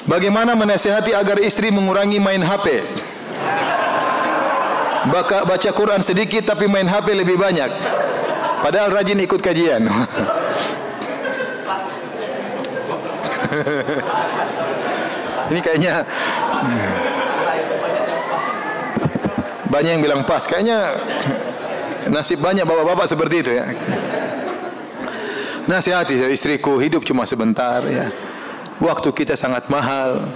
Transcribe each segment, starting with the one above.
Bagaimana menasihati agar istri mengurangi main HP? Baca Quran sedikit tapi main HP lebih banyak. Padahal rajin ikut kajian. Ini kayaknya banyak yang bilang pas. Kayaknya nasib banyak bapak-bapak seperti itu ya. Nasihati istriku, hidup cuma sebentar ya. Waktu kita sangat mahal.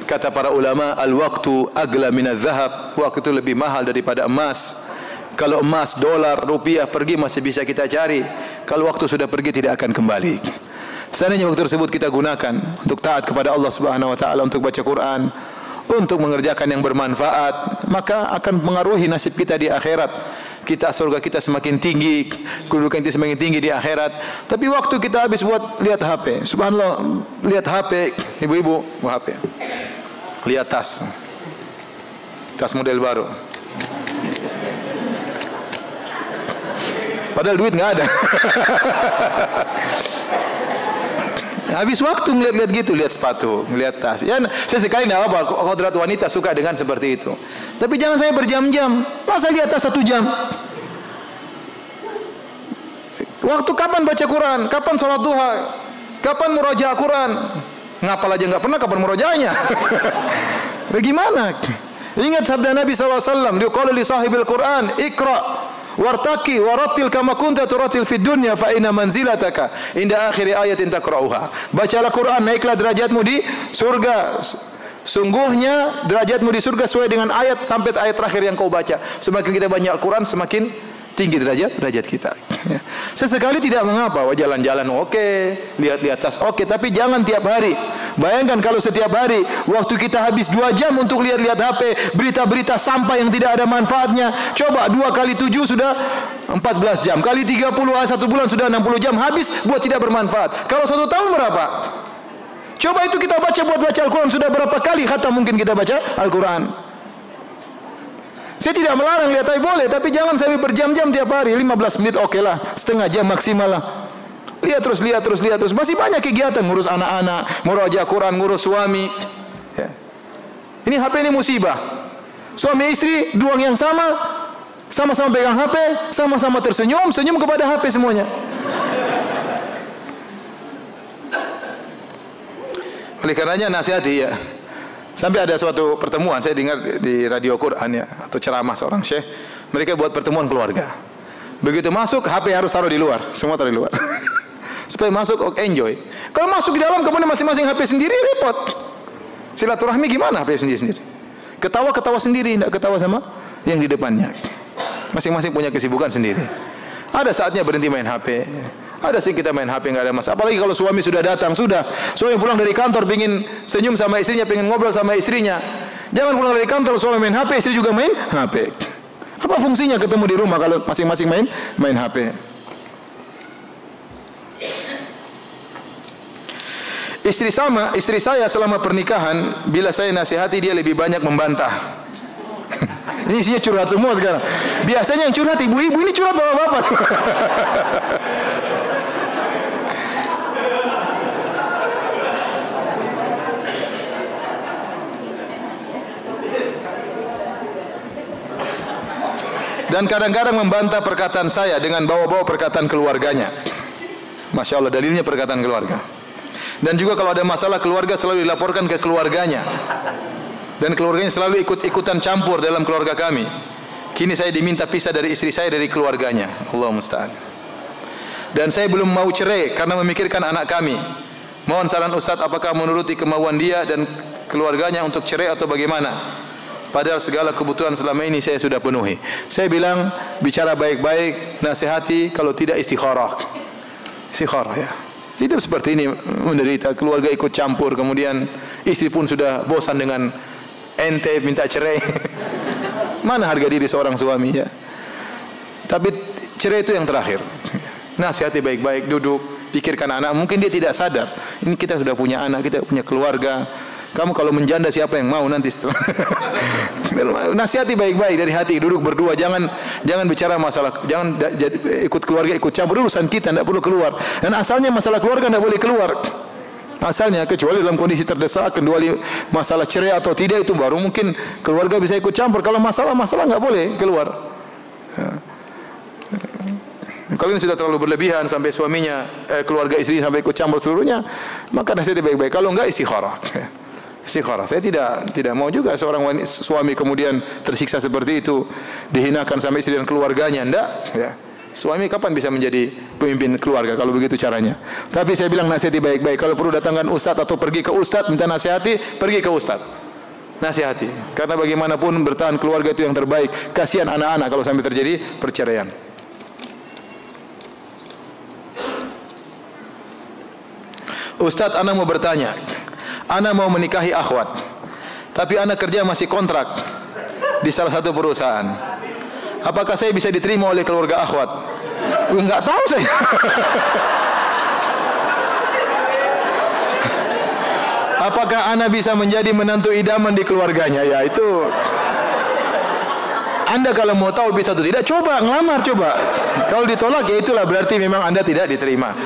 Kata para ulama, al-waktu agla minaz zahab. Waktu itu lebih mahal daripada emas. Kalau emas, dolar, rupiah pergi masih bisa kita cari. Kalau waktu sudah pergi tidak akan kembali. Seandainya waktu tersebut kita gunakan untuk taat kepada Allah Subhanahu wa taala, untuk baca Quran, untuk mengerjakan yang bermanfaat, maka akan mengaruhi nasib kita di akhirat. Surga kita semakin tinggi, kedudukan kita semakin tinggi di akhirat. Tapi waktu kita habis buat lihat HP. Subhanallah, lihat HP, ibu-ibu, HP. Lihat tas model baru. Padahal duit nggak ada. Habis waktu ngeliat-liat gitu, lihat sepatu, ngeliat tas. Ya, saya sekali tidak apa-apa, kodrat wanita suka dengan seperti itu. Tapi jangan saya berjam-jam. Masa lihat tas 1 jam? Waktu kapan baca Quran? Kapan sholat duha? Kapan murajaah Quran? Ngapal aja nggak pernah, kapan murajaahnya? Bagaimana? Ingat sabda Nabi SAW, dia qala li sahibil Quran, Iqra wartaqi warattil kama kunta turattil fid dunya fa inna manzilataka inda akhir ayatin taqra'uha. Bacalah Quran, naiklah derajatmu di surga. Sungguhnya derajatmu di surga sesuai dengan ayat sampai ayat terakhir yang kau baca. Semakin kita banyak Quran, semakin tinggi derajat kita. Ya. Sesekali tidak mengapa, jalan-jalan oke, lihat-lihat tas oke, tapi jangan tiap hari. Bayangkan kalau setiap hari waktu kita habis 2 jam untuk lihat-lihat HP, berita-berita sampah yang tidak ada manfaatnya. Coba 2 kali 7 sudah 14 jam, kali 30 1 bulan sudah 60 jam habis buat tidak bermanfaat. Kalau 1 tahun berapa? Coba itu kita baca buat baca Al-Quran, sudah berapa kali khatam mungkin kita baca Al-Quran. Saya tidak melarang lihat HP boleh, tapi jangan sampai berjam-jam tiap hari. 15 menit oke lah, setengah jam maksimal lah. Lihat terus. Masih banyak kegiatan, ngurus anak-anak, murajaah Quran, ngurus suami. Ya. Ini HP ini musibah. Suami istri dua yang sama-sama pegang HP, sama-sama tersenyum, senyum kepada HP semuanya. Oleh karenanya nasihati ya. Sampai ada suatu pertemuan, saya dengar di radio Quran ya, atau ceramah seorang syekh, mereka buat pertemuan keluarga. Begitu masuk, HP harus taruh di luar, semua taruh di luar. Supaya masuk, enjoy. Kalau masuk di dalam, kemudian masing-masing HP sendiri, repot. Silaturahmi gimana HP sendiri-sendiri? Ketawa-ketawa sendiri, tidak ketawa sama yang di depannya. Masing-masing punya kesibukan sendiri. Ada saatnya berhenti main HP. Ada sih kita main HP, nggak ada masalah. Apalagi kalau suami sudah datang, suami pulang dari kantor, pengen senyum sama istrinya, pengen ngobrol sama istrinya. Jangan pulang dari kantor, suami main HP, istri juga main HP. Apa fungsinya ketemu di rumah kalau masing-masing main HP? Istri saya selama pernikahan, bila saya nasihati dia lebih banyak membantah. Ini isinya curhat semua sekarang. Biasanya yang curhat ibu-ibu, ini curhat bapak-bapak. Dan kadang-kadang membantah perkataan saya dengan bawa-bawa perkataan keluarganya. Masya Allah, dalilnya perkataan keluarga. Dan juga kalau ada masalah keluarga selalu dilaporkan ke keluarganya. Dan keluarganya selalu ikut-ikutan campur dalam keluarga kami. Kini saya diminta pisah dari istri saya dari keluarganya. Allah musta'an. Dan saya belum mau cerai karena memikirkan anak kami. Mohon saran Ustaz, apakah menuruti kemauan dia dan keluarganya untuk cerai atau bagaimana? Padahal segala kebutuhan selama ini saya sudah penuhi. Saya bilang, bicara baik-baik, nasihati, kalau tidak istikharah. Istikharah ya. Hidup seperti ini menderita, keluarga ikut campur, kemudian istri pun sudah bosan dengan ente minta cerai. Mana harga diri seorang suami ya? Tapi cerai itu yang terakhir. Nasihati baik-baik, duduk, pikirkan anak. Mungkin dia tidak sadar. Ini kita sudah punya anak, kita punya keluarga. Kamu kalau menjanda siapa yang mau nanti setelah nasihati baik-baik dari hati, duduk berdua, jangan bicara masalah, jangan ikut keluarga ikut campur, urusan kita tidak perlu keluar. Dan asalnya masalah keluarga tidak boleh keluar. asalnya, kecuali dalam kondisi terdesak, kecuali masalah cerai atau tidak, itu baru mungkin keluarga bisa ikut campur. Kalau masalah nggak boleh keluar. Kalau ini sudah terlalu berlebihan sampai suaminya, keluarga istri sampai ikut campur seluruhnya, maka nasihat baik-baik. Kalau enggak, istikharah. Istikharah. Saya tidak mau juga seorang suami kemudian tersiksa seperti itu, dihinakan sama istri dan keluarganya. Enggak, ya. Suami kapan bisa menjadi pemimpin keluarga kalau begitu caranya? Tapi saya bilang nasihati baik-baik. Kalau perlu datangkan ustaz atau pergi ke ustaz minta nasihati, pergi ke ustaz. Nasihati. Karena bagaimanapun bertahan keluarga itu yang terbaik. Kasihan anak-anak kalau sampai terjadi perceraian. Ustaz, ana mau bertanya. Ana mau menikahi akhwat. Tapi ana kerja masih kontrak di salah satu perusahaan. Apakah saya bisa diterima oleh keluarga akhwat? Enggak tahu saya. Apakah ana bisa menjadi menantu idaman di keluarganya? Ya itu. Anda kalau mau tahu bisa atau tidak, coba ngelamar coba. Kalau ditolak ya itulah berarti memang Anda tidak diterima.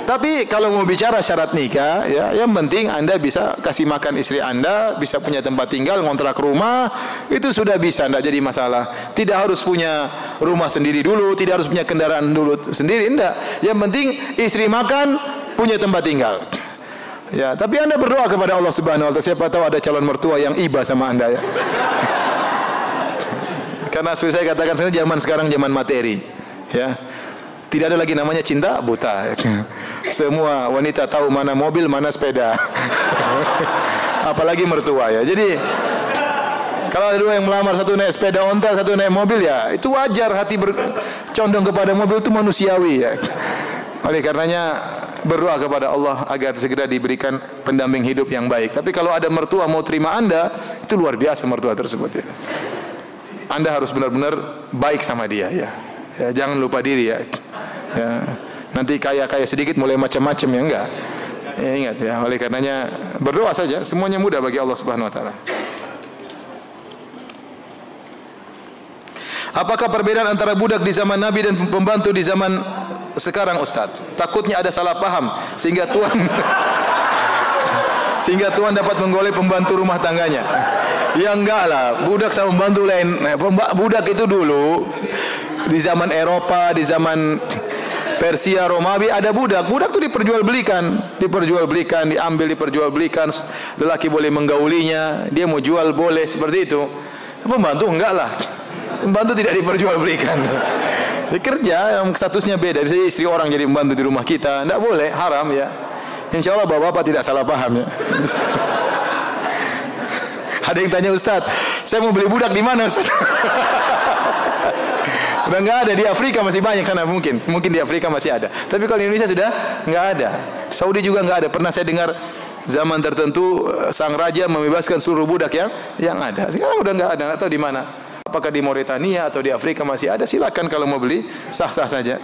Tapi kalau mau bicara syarat nikah, ya, yang penting Anda bisa kasih makan istri Anda, bisa punya tempat tinggal, ngontrak rumah, itu sudah bisa, tidak jadi masalah. Tidak harus punya rumah sendiri dulu, tidak harus punya kendaraan dulu sendiri, tidak. Yang penting istri makan, punya tempat tinggal. Ya, tapi Anda berdoa kepada Allah Subhanahu wa taala, siapa tahu ada calon mertua yang iba sama Anda, ya. Karena seperti saya katakan, zaman sekarang zaman materi, ya. Tidak ada lagi namanya cinta buta. Semua wanita tahu mana mobil, mana sepeda. Apalagi mertua, ya. Jadi kalau ada dua yang melamar, satu naik sepeda ontel, satu naik mobil, ya itu wajar, hati bercondong kepada mobil itu manusiawi, ya. Oleh karenanya berdoa kepada Allah agar segera diberikan pendamping hidup yang baik. Tapi kalau ada mertua mau terima Anda, itu luar biasa mertua tersebut, ya. Anda harus benar-benar baik sama dia, ya. Ya, jangan lupa diri, ya. Ya, nanti kaya sedikit mulai macam-macam, ya enggak. Ya, ingat, ya. Oleh karenanya berdoa saja, semuanya mudah bagi Allah Subhanahu wa taala. Apakah perbedaan antara budak di zaman Nabi dan pembantu di zaman sekarang, Ustaz? Takutnya ada salah paham sehingga Tuhan dapat menggolek pembantu rumah tangganya. Ya enggak lah, budak sama pembantu lain. Budak itu dulu di zaman Eropa, di zaman Persia, Romawi ada budak. Budak itu diperjualbelikan, diambil, diperjualbelikan. Lelaki boleh menggaulinya, dia mau jual boleh, seperti itu. Pembantu enggak lah. Pembantu tidak diperjualbelikan. Dia kerja, yang statusnya beda. Bisa istri orang jadi pembantu di rumah kita, enggak boleh, haram, ya. Insya Allah bapak-bapak tidak salah paham, ya. Ada yang tanya, Ustaz, saya mau beli budak di mana, Ustaz? Udah nggak ada, di Afrika masih banyak sana, mungkin di Afrika masih ada. Tapi kalau di Indonesia sudah nggak ada. Saudi juga nggak ada. Pernah saya dengar zaman tertentu sang raja membebaskan seluruh budak yang ada. Sekarang udah nggak ada, nggak tahu di mana. Apakah di Mauritania atau di Afrika masih ada? Silakan kalau mau beli, sah-sah saja.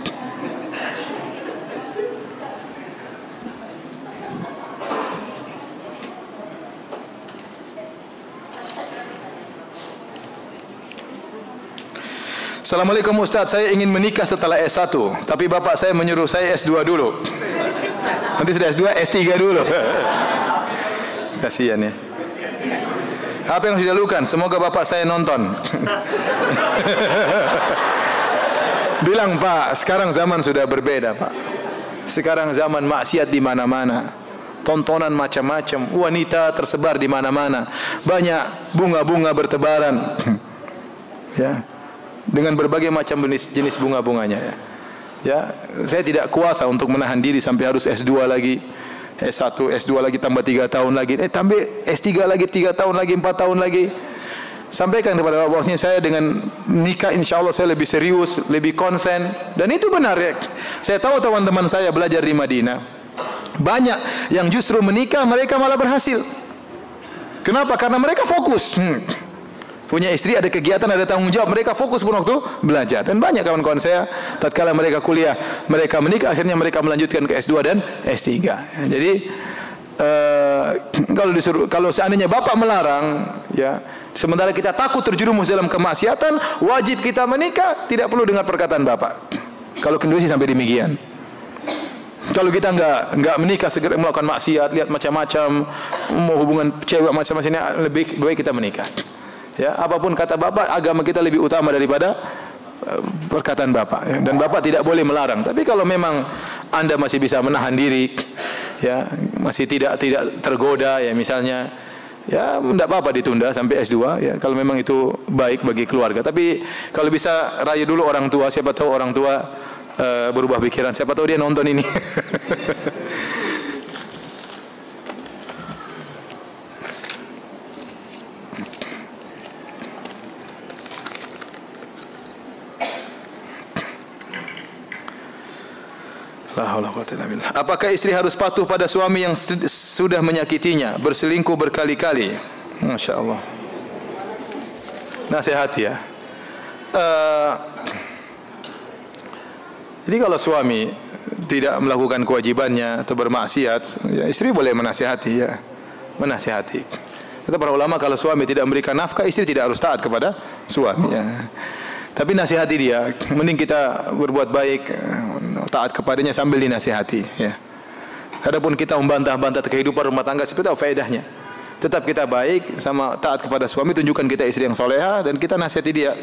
Assalamualaikum Ustaz, saya ingin menikah setelah S1, tapi bapak saya menyuruh saya S2 dulu. Nanti sudah S2, S3 dulu. Kasihan, ya. Apa yang harus dilakukan? Semoga bapak saya nonton. Bilang, Pak, sekarang zaman sudah berbeda, Pak. Sekarang zaman maksiat di mana-mana. Tontonan macam-macam, wanita tersebar di mana-mana. Banyak bunga-bunga bertebaran. Ya. Dengan berbagai macam jenis bunga-bunganya, ya. Ya, saya tidak kuasa untuk menahan diri sampai harus S2 lagi, S1, S2 lagi tambah 3 tahun lagi, tambah S3 lagi 3 tahun lagi, 4 tahun lagi. Sampaikan kepada bosnya, saya dengan nikah insya Allah saya lebih serius, lebih konsen, dan itu benar, ya. Saya tahu teman-teman saya belajar di Madinah, banyak yang justru menikah mereka malah berhasil. Kenapa? Karena mereka fokus. Punya istri, ada kegiatan, ada tanggung jawab, mereka fokus pun waktu belajar. Dan banyak kawan-kawan saya, tatkala mereka kuliah, mereka menikah, akhirnya mereka melanjutkan ke S2 dan S3. Jadi kalau seandainya bapak melarang, ya, sementara kita takut terjerumus dalam kemaksiatan, wajib kita menikah, tidak perlu dengar perkataan bapak. Kalau kondisi sampai demikian, Kalau kita nggak menikah segera melakukan maksiat, lihat macam-macam, mau hubungan cewek macam-macam ini, lebih baik kita menikah. Ya, apapun kata bapak, agama kita lebih utama daripada perkataan bapak. Ya. Dan bapak tidak boleh melarang. Tapi kalau memang Anda masih bisa menahan diri, ya, masih tidak tergoda, ya misalnya, ya tidak apa-apa ditunda sampai S2, ya kalau memang itu baik bagi keluarga. Tapi kalau bisa rayu dulu orang tua, siapa tahu orang tua berubah pikiran, siapa tahu dia nonton ini. Apakah istri harus patuh pada suami yang sudah menyakitinya, berselingkuh berkali-kali? Masya Allah. Nasihati ya. Jadi kalau suami tidak melakukan kewajibannya atau bermaksiat, ya istri boleh menasihati, ya, menasihati. Kata para ulama, kalau suami tidak memberikan nafkah, istri tidak harus taat kepada suami. Ya. Tapi nasihati dia, mending kita berbuat baik, taat kepadanya sambil dinasihati. Ya. Adapun kita membantah-bantah kehidupan rumah tangga, seperti apa faedahnya? Tetap kita baik sama taat kepada suami, tunjukkan kita istri yang soleha dan kita nasihati dia.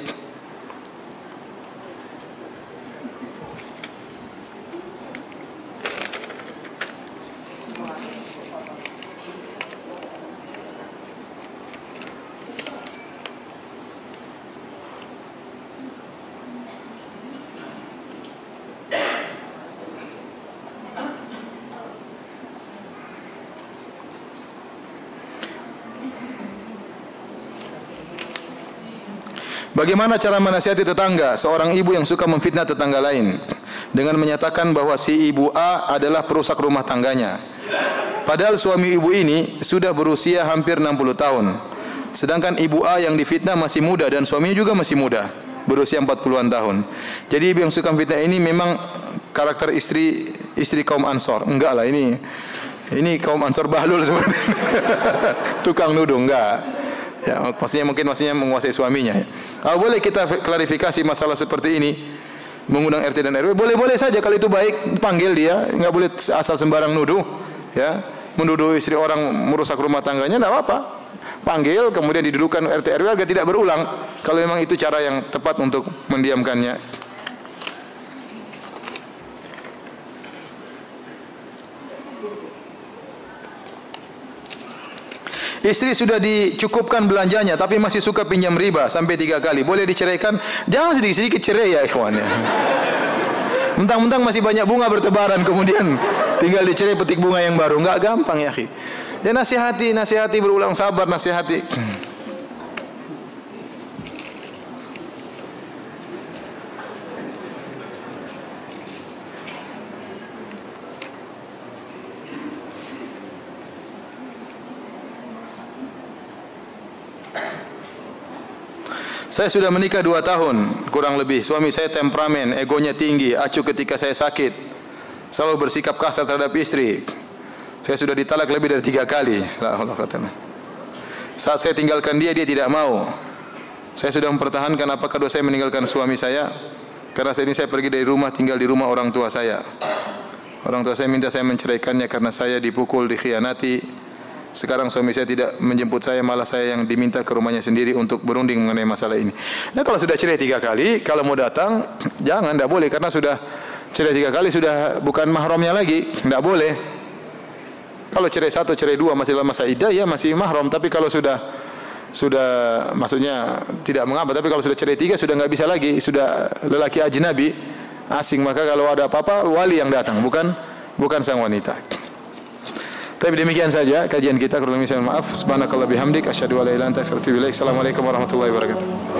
Bagaimana cara menasihati tetangga, seorang ibu yang suka memfitnah tetangga lain dengan menyatakan bahwa si ibu A adalah perusak rumah tangganya. Padahal suami ibu ini sudah berusia hampir 60 tahun. Sedangkan ibu A yang difitnah masih muda dan suaminya juga masih muda, berusia 40-an tahun. Jadi ibu yang suka memfitnah ini memang karakter istri kaum Ansor. Enggak lah, ini kaum Ansor bahlul seperti ini. Tukang nuduh, enggak. Ya, maksudnya menguasai suaminya. Boleh kita klarifikasi masalah seperti ini, mengundang RT dan RW, boleh-boleh saja kalau itu baik, panggil dia, enggak boleh asal sembarang nuduh, ya, menuduh istri orang merusak rumah tangganya, enggak apa-apa. Panggil, kemudian didudukan RT RW agar tidak berulang. Kalau memang itu cara yang tepat untuk mendiamkannya. Istri sudah dicukupkan belanjanya tapi masih suka pinjam riba sampai 3 kali. Boleh diceraikan? Jangan sedikit-sedikit cerai ya ikhwan ya. Mentang-mentang masih banyak bunga bertebaran kemudian tinggal dicerai petik bunga yang baru. Enggak gampang ya akhi. Ya nasihati berulang, sabar nasihati. Saya sudah menikah 2 tahun, kurang lebih. Suami saya temperamen, egonya tinggi, acuh ketika saya sakit, selalu bersikap kasar terhadap istri. Saya sudah ditalak lebih dari 3 kali. Saat saya tinggalkan dia tidak mau. Saya sudah mempertahankan apakah dosa saya meninggalkan suami saya? Karena saat ini saya pergi dari rumah, tinggal di rumah orang tua saya. Orang tua saya minta saya menceraikannya karena saya dipukul, dikhianati. Sekarang suami saya tidak menjemput saya, malah saya yang diminta ke rumahnya sendiri untuk berunding mengenai masalah ini. Nah kalau sudah cerai 3 kali, kalau mau datang, jangan, tidak boleh. Karena sudah cerai 3 kali, sudah bukan mahramnya lagi, tidak boleh. Kalau cerai 1, cerai 2 masih dalam masa iddah, ya masih mahram. Tapi kalau sudah maksudnya tidak mengapa. Tapi kalau sudah cerai 3, sudah nggak bisa lagi, sudah lelaki ajnabi, asing. Maka kalau ada apa-apa, wali yang datang, bukan sang wanita. Tapi demikian saja kajian kita. Kurang lebih saya mohon maaf. Subhanakallah bihamdik asyhadu an la ilaha illa anta astaghfiruka wa atubu ilaik. Assalamualaikum warahmatullahi wabarakatuh.